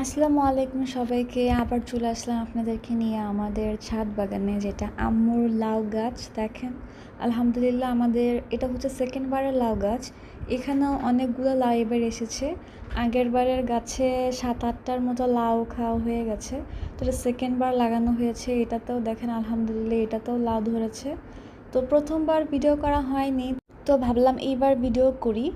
আসসালামু আলাইকুম সবাইকে। আবার চলে আসলাম আপনাদেরকে নিয়ে আমাদের ছাদ বাগানে, যেটা আম্মুর লাউ গাছ। দেখেন, আলহামদুলিল্লাহ আমাদের এটা হচ্ছে সেকেন্ড বারের লাউ গাছ। এখানেও অনেকগুলো লাউ এবার এসেছে। আগের বারের গাছে 7-8টার মতো লাউ খাওয়া হয়ে গেছে। তো এটা সেকেন্ড বার লাগানো হয়েছে। এটাতেও দেখেন আলহামদুলিল্লাহ এটাতেও লাউ ধরেছে। তো প্রথমবার ভিডিও করা হয়নি, তো ভাবলাম এইবার ভিডিও করি।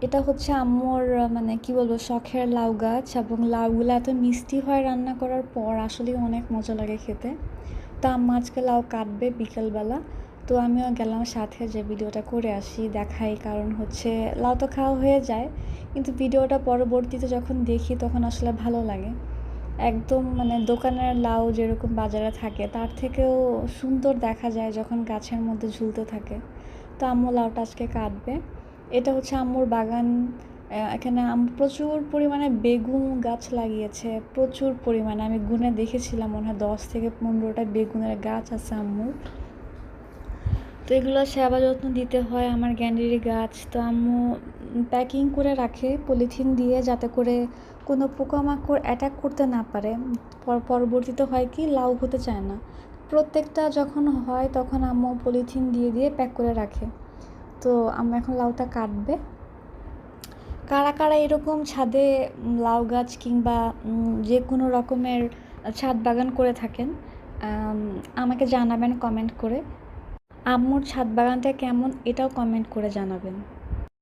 এটা হচ্ছে আম্মুর মানে কি বলবো, শখের লাউ গাছ, এবং লাউগুলো এত মিষ্টি হয় রান্না করার পর, আসলেই অনেক মজা লাগে খেতে। তো আম্মা আজকে লাউ কাটবে বিকেলবেলা। তো আমিও গেলাম সাথে, যে ভিডিওটা করে আসি দেখাই, কারণ হচ্ছে লাউ তো খাওয়া হয়ে যায়, কিন্তু ভিডিওটা পরবর্তীতে যখন দেখি তখন আসলে ভালো লাগে। একদম মানে দোকানের লাউ যেরকম বাজারে থাকে তার থেকেও সুন্দর দেখা যায় যখন গাছের মধ্যে ঝুলতে থাকে। তো আম্মু লাউটা আজকে কাটবে। এটা হচ্ছে আম্মুর বাগান। এখানে প্রচুর পরিমাণে বেগুন গাছ লাগিয়েছে, প্রচুর পরিমাণে। আমি গুনে দেখেছিলাম, মনে হয় 10 থেকে 15টা বেগুনের গাছ আছে আম্মুর। তো এগুলো সেবা যত্ন দিতে হয়। আমার গ্যান্ডারি গাছ তো আম্মু প্যাকিং করে রাখে পলিথিন দিয়ে, যাতে করে কোনো পোকামাকড় অ্যাটাক করতে না পারে। পরবর্তীতে হয় কি, লাউ হতে চায় না। প্রত্যেকটা যখন হয় তখন আম্মু পলিথিন দিয়ে দিয়ে প্যাক করে রাখে। তো আম্মু এখন লাউটা কাটবে। কারা কারা এরকম ছাদে লাউ গাছ কিংবা যে কোনো রকমের ছাদ বাগান করে থাকেন, আমাকে জানাবেন কমেন্ট করে। আম্মুর ছাদ বাগানটা কেমন এটাও কমেন্ট করে জানাবেন।